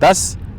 10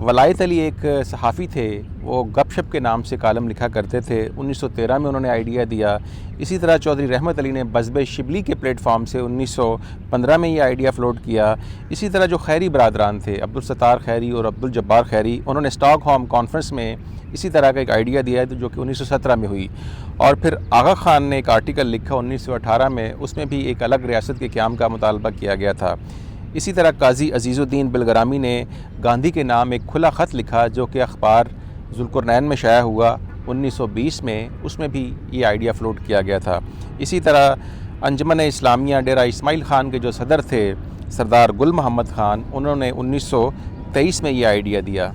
ولایت علی ایک صحافی تھے، وہ گپ شپ کے نام سے کالم لکھا کرتے تھے، 1913 میں انہوں نے آئیڈیا دیا۔ اسی طرح چودھری رحمت علی نے بزب شبلی کے پلیٹ فارم سے 1915 میں یہ آئیڈیا فلوٹ کیا۔ اسی طرح جو خیری برادران تھے، عبدالستار خیری اور عبدالجبار خیری، انہوں نے اسٹاک ہوم کانفرنس میں اسی طرح کا ایک آئیڈیا دیا جو کہ 1917 میں ہوئی۔ اور پھر آغا خان نے ایک آرٹیکل لکھا 1918 میں، اس میں بھی ایک الگ ریاست کے قیام کا مطالبہ کیا گیا تھا۔ اسی طرح قاضی عزیز الدین بلگرامی نے گاندھی کے نام ایک کھلا خط لکھا جو کہ اخبار ذوالقرنین میں شائع ہوا 1920 میں، اس میں بھی یہ آئیڈیا فلوٹ کیا گیا تھا۔ اسی طرح انجمن اسلامیہ ڈیرہ اسماعیل خان کے جو صدر تھے سردار گل محمد خان، انہوں نے 1923 میں یہ آئیڈیا دیا۔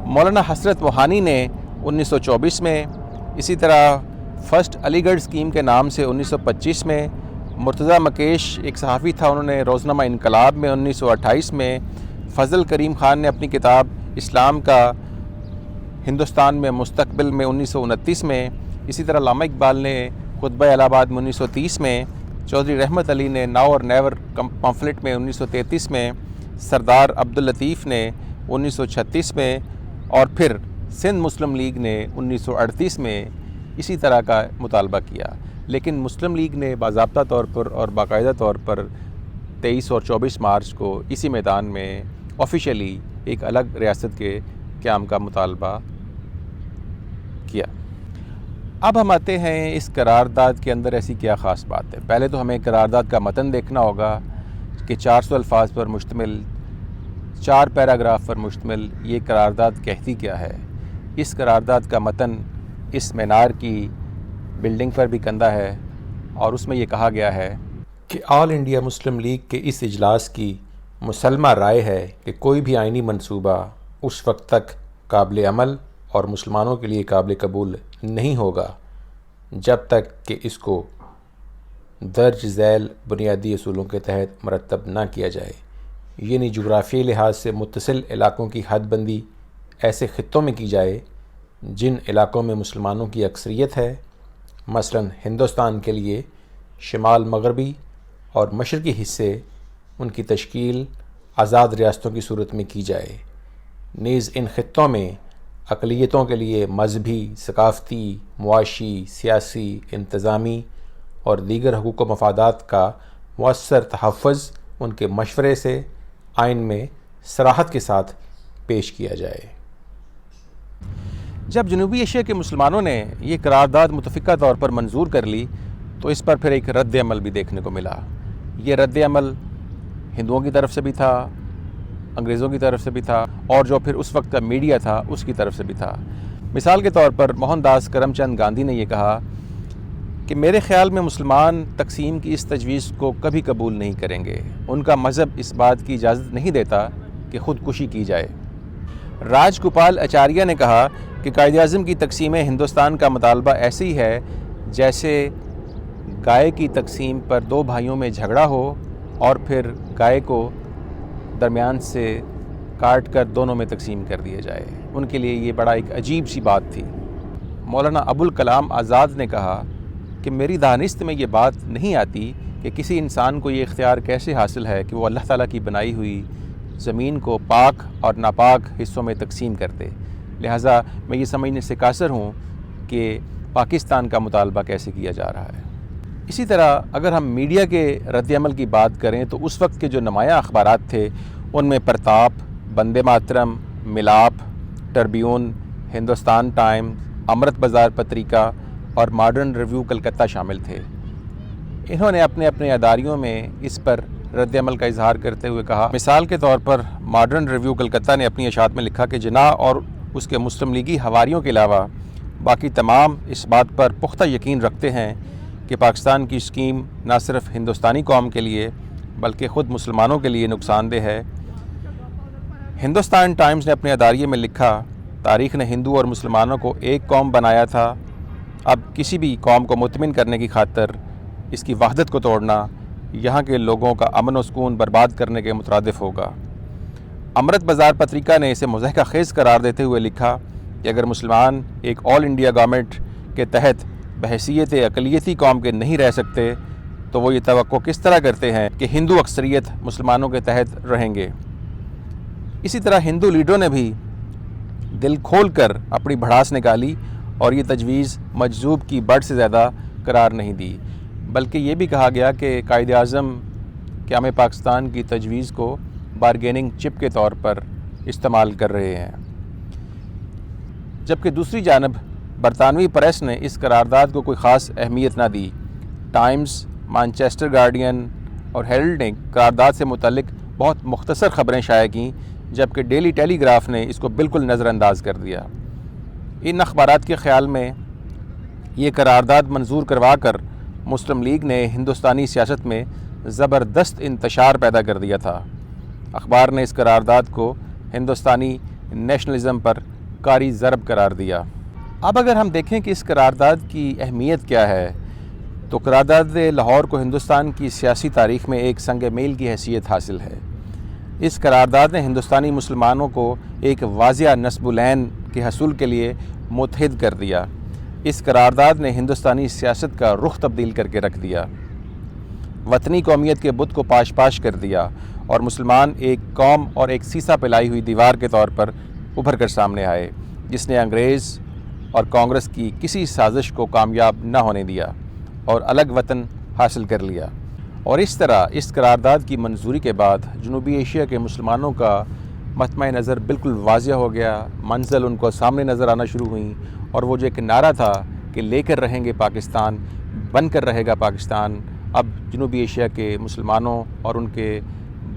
مولانا حسرت موہانی نے 1924 میں، اسی طرح فرسٹ علی گڑھ اسکیم کے نام سے 1925 میں، مرتضیٰ مکیش ایک صحافی تھا، انہوں نے روزنامہ انقلاب میں 1928 میں، فضل کریم خان نے اپنی کتاب اسلام کا ہندوستان میں مستقبل میں 1929 میں، اسی طرح علامہ اقبال نے خطبہ الہ آباد میں 1930 میں، چودھری رحمت علی نے ناؤ اور نیور پمفلٹ میں 1933 میں، سردار عبداللطیف نے 1936 میں، اور پھر سندھ مسلم لیگ نے 1938 میں اسی طرح کا مطالبہ کیا۔ لیکن مسلم لیگ نے باضابطہ طور پر اور باقاعدہ طور پر 23 اور 24 مارچ کو اسی میدان میں آفیشیلی ایک الگ ریاست کے قیام کا مطالبہ کیا۔ اب ہم آتے ہیں اس قرارداد کے اندر ایسی کیا خاص بات ہے۔ پہلے تو ہمیں قرارداد کا متن دیکھنا ہوگا کہ 400 الفاظ پر مشتمل، 4 پیراگراف پر مشتمل یہ قرارداد کہتی کیا ہے۔ اس قرارداد کا متن اس مینار کی بلڈنگ پر بھی کندہ ہے، اور اس میں یہ کہا گیا ہے کہ آل انڈیا مسلم لیگ کے اس اجلاس کی مسلمہ رائے ہے کہ کوئی بھی آئینی منصوبہ اس وقت تک قابل عمل اور مسلمانوں کے لیے قابل قبول نہیں ہوگا جب تک کہ اس کو درج ذیل بنیادی اصولوں کے تحت مرتب نہ کیا جائے، یعنی جغرافیائی لحاظ سے متصل علاقوں کی حد بندی ایسے خطوں میں کی جائے جن علاقوں میں مسلمانوں کی اکثریت ہے، مثلا ہندوستان کے لیے شمال مغربی اور مشرقی حصے ان کی تشکیل آزاد ریاستوں کی صورت میں کی جائے۔ نیز ان خطوں میں اقلیتوں کے لیے مذہبی، ثقافتی، معاشی، سیاسی، انتظامی اور دیگر حقوق و مفادات کا مؤثر تحفظ ان کے مشورے سے آئین میں صراحت کے ساتھ پیش کیا جائے۔ جب جنوبی ایشیا کے مسلمانوں نے یہ قرارداد متفقہ طور پر منظور کر لی تو اس پر پھر ایک رد عمل بھی دیکھنے کو ملا۔ یہ رد عمل ہندوؤں کی طرف سے بھی تھا، انگریزوں کی طرف سے بھی تھا، اور جو پھر اس وقت کا میڈیا تھا اس کی طرف سے بھی تھا۔ مثال کے طور پر موہن داس کرم چند گاندھی نے یہ کہا کہ میرے خیال میں مسلمان تقسیم کی اس تجویز کو کبھی قبول نہیں کریں گے، ان کا مذہب اس بات کی اجازت نہیں دیتا کہ خودکشی کی جائے۔ راج گوپال اچاریہ نے کہا کہ قائد اعظم کی تقسیم ہندوستان کا مطالبہ ایسے ہی ہے جیسے گائے کی تقسیم پر 2 بھائیوں میں جھگڑا ہو اور پھر گائے کو درمیان سے کاٹ کر دونوں میں تقسیم کر دیا جائے۔ ان کے لیے یہ بڑا ایک عجیب سی بات تھی۔ مولانا ابوالکلام آزاد نے کہا کہ میری دانست میں یہ بات نہیں آتی کہ کسی انسان کو یہ اختیار کیسے حاصل ہے کہ وہ اللہ تعالیٰ کی بنائی ہوئی زمین کو پاک اور ناپاک حصوں میں تقسیم کر دے، لہٰذا میں یہ سمجھنے سے قاصر ہوں کہ پاکستان کا مطالبہ کیسے کیا جا رہا ہے۔ اسی طرح اگر ہم میڈیا کے رد عمل کی بات کریں تو اس وقت کے جو نمایاں اخبارات تھے ان میں پرتاپ، بندے ماترم، ملاپ، ٹربیون، ہندوستان ٹائمز، امرت بازار پتریکا اور ماڈرن ریویو کلکتہ شامل تھے۔ انہوں نے اپنے اپنے اداریوں میں اس پر رد عمل کا اظہار کرتے ہوئے کہا، مثال کے طور پر ماڈرن ریویو کلکتہ نے اپنی اشاعت میں لکھا کہ جناح اور اس کے مسلم لیگی حواریوں کے علاوہ باقی تمام اس بات پر پختہ یقین رکھتے ہیں کہ پاکستان کی اسکیم نہ صرف ہندوستانی قوم کے لیے بلکہ خود مسلمانوں کے لیے نقصان دہ ہے۔ ہندوستان ٹائمز نے اپنے اداریے میں لکھا، تاریخ نے ہندو اور مسلمانوں کو ایک قوم بنایا تھا، اب کسی بھی قوم کو مطمئن کرنے کی خاطر اس کی وحدت کو توڑنا یہاں کے لوگوں کا امن و سکون برباد کرنے کے مترادف ہوگا۔ امرت بازار پتریکا نے اسے مضحکہ خیز قرار دیتے ہوئے لکھا کہ اگر مسلمان ایک آل انڈیا گورنمنٹ کے تحت بحیثیت اقلیتی قوم کے نہیں رہ سکتے تو وہ یہ توقع کس طرح کرتے ہیں کہ ہندو اکثریت مسلمانوں کے تحت رہیں گے۔ اسی طرح ہندو لیڈروں نے بھی دل کھول کر اپنی بھڑاس نکالی اور یہ تجویز مجذوب کی بڑھ سے زیادہ قرار نہیں دی، بلکہ یہ بھی کہا گیا کہ قائد اعظم قیام پاکستان کی تجویز کو بارگیننگ چپ کے طور پر استعمال کر رہے ہیں۔ جبکہ دوسری جانب برطانوی پریس نے اس قرارداد کو کوئی خاص اہمیت نہ دی۔ ٹائمز، مانچسٹر گارڈین اور ہیرلڈ نے قرارداد سے متعلق بہت مختصر خبریں شائع کیں، جبکہ ڈیلی ٹیلی گراف نے اس کو بالکل نظر انداز کر دیا۔ ان اخبارات کے خیال میں یہ قرارداد منظور کروا کر مسلم لیگ نے ہندوستانی سیاست میں زبردست انتشار پیدا کر دیا تھا۔ اخبار نے اس قرارداد کو ہندوستانی نیشنلزم پر کاری ضرب قرار دیا۔ اب اگر ہم دیکھیں کہ اس قرارداد کی اہمیت کیا ہے، تو قرارداد لاہور کو ہندوستان کی سیاسی تاریخ میں ایک سنگ میل کی حیثیت حاصل ہے۔ اس قرارداد نے ہندوستانی مسلمانوں کو ایک واضح نصب العین کے حصول کے لیے متحد کر دیا۔ اس قرارداد نے ہندوستانی سیاست کا رخ تبدیل کر کے رکھ دیا، وطنی قومیت کے بت کو پاش پاش کر دیا، اور مسلمان ایک قوم اور ایک سیسا پلائی ہوئی دیوار کے طور پر ابھر کر سامنے آئے، جس نے انگریز اور کانگریس کی کسی سازش کو کامیاب نہ ہونے دیا اور الگ وطن حاصل کر لیا۔ اور اس طرح اس قرارداد کی منظوری کے بعد جنوبی ایشیا کے مسلمانوں کا مطمع نظر بالکل واضح ہو گیا، منزل ان کو سامنے نظر آنا شروع ہوئیں، اور وہ جو ایک نعرہ تھا کہ لے کر رہیں گے پاکستان، بن کر رہے گا پاکستان، اب جنوبی ایشیا کے مسلمانوں اور ان کے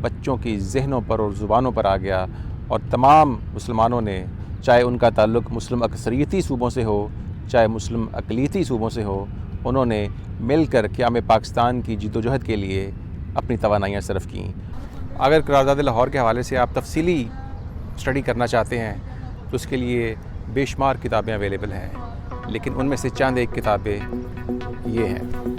بچوں کی ذہنوں پر اور زبانوں پر آ گیا، اور تمام مسلمانوں نے، چاہے ان کا تعلق مسلم اکثریتی صوبوں سے ہو چاہے مسلم اقلیتی صوبوں سے ہو، انہوں نے مل کر قیام پاکستان کی جد و جہد کے لیے اپنی توانائیاں صرف کیں۔ اگر قرارداد لاہور کے حوالے سے آپ تفصیلی اسٹڈی کرنا چاہتے ہیں تو اس کے لیے بے شمار کتابیں اویلیبل ہیں، لیکن ان میں سے چند ایک کتابیں یہ ہیں۔